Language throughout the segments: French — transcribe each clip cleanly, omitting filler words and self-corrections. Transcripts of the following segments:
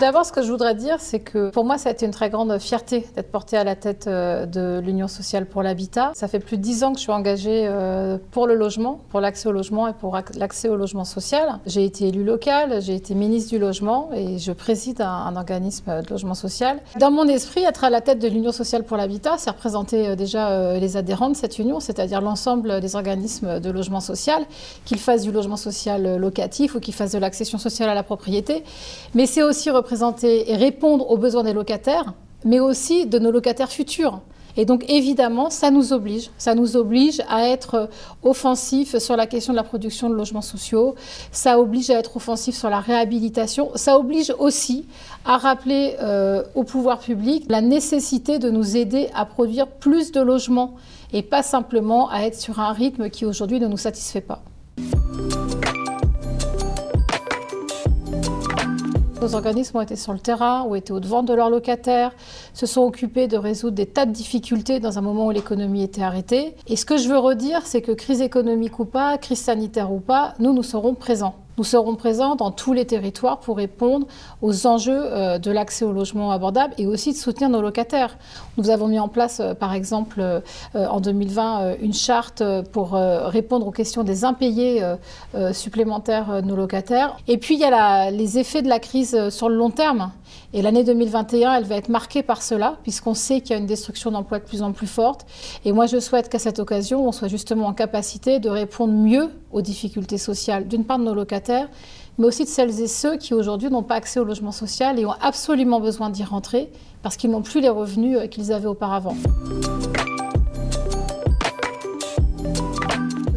d'abord, ce que je voudrais dire, c'est que pour moi, ça a été une très grande fierté d'être portée à la tête de l'Union sociale pour l'habitat. Ça fait plus de 10 ans que je suis engagée pour le logement, pour l'accès au logement et pour l'accès au logement social. J'ai été élue locale, j'ai été ministre du logement et je préside un organisme de logement social. Dans mon esprit, être à la tête de l'Union sociale pour l'habitat, c'est représenter déjà les adhérents de cette union, c'est-à-dire l'ensemble des organismes de logement social, qu'ils fassent du logement social locatif ou qu'ils fassent de l'accession sociale à la propriété. Mais c'est aussi représenter et répondre aux besoins des locataires, mais aussi de nos locataires futurs. Et donc évidemment, ça nous oblige à être offensif sur la question de la production de logements sociaux, ça oblige à être offensif sur la réhabilitation, ça oblige aussi à rappeler au pouvoir public la nécessité de nous aider à produire plus de logements et pas simplement à être sur un rythme qui aujourd'hui ne nous satisfait pas. Nos organismes ont été sur le terrain, ont été au-devant de leurs locataires, se sont occupés de résoudre des tas de difficultés dans un moment où l'économie était arrêtée. Et ce que je veux redire, c'est que crise économique ou pas, crise sanitaire ou pas, nous serons présents. Nous serons présents dans tous les territoires pour répondre aux enjeux de l'accès au logement abordable et aussi de soutenir nos locataires. Nous avons mis en place, par exemple, en 2020, une charte pour répondre aux questions des impayés supplémentaires de nos locataires. Et puis, il y a les effets de la crise sur le long terme. Et l'année 2021, elle va être marquée par cela, puisqu'on sait qu'il y a une destruction d'emplois de plus en plus forte. Et moi, je souhaite qu'à cette occasion, on soit justement en capacité de répondre mieux aux difficultés sociales, d'une part de nos locataires, mais aussi de celles et ceux qui aujourd'hui n'ont pas accès au logement social et ont absolument besoin d'y rentrer, parce qu'ils n'ont plus les revenus qu'ils avaient auparavant.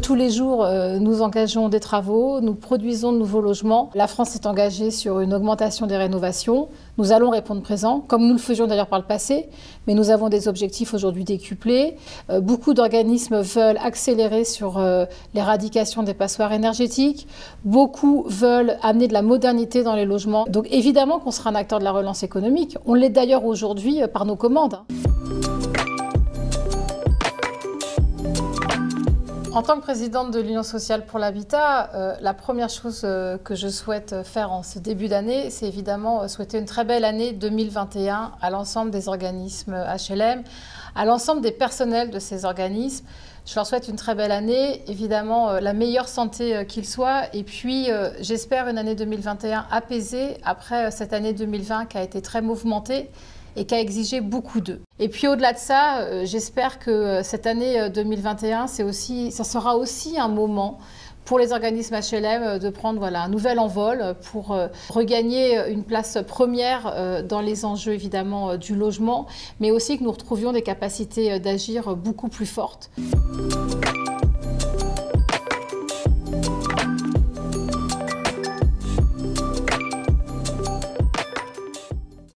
Tous les jours, nous engageons des travaux, nous produisons de nouveaux logements. La France est engagée sur une augmentation des rénovations. Nous allons répondre présent, comme nous le faisions d'ailleurs par le passé, mais nous avons des objectifs aujourd'hui décuplés. Beaucoup d'organismes veulent accélérer sur l'éradication des passoires énergétiques. Beaucoup veulent amener de la modernité dans les logements. Donc évidemment qu'on sera un acteur de la relance économique. On l'est d'ailleurs aujourd'hui par nos commandes. En tant que présidente de l'Union sociale pour l'habitat, la première chose que je souhaite faire en ce début d'année, c'est évidemment souhaiter une très belle année 2021 à l'ensemble des organismes HLM, à l'ensemble des personnels de ces organismes. Je leur souhaite une très belle année, évidemment la meilleure santé qu'ils soient, et puis j'espère une année 2021 apaisée après cette année 2020 qui a été très mouvementée et qui a exigé beaucoup d'eux. Et puis au-delà de ça, j'espère que cette année 2021, ça sera aussi un moment pour les organismes HLM de prendre un nouvel envol pour regagner une place première dans les enjeux évidemment du logement, mais aussi que nous retrouvions des capacités d'agir beaucoup plus fortes.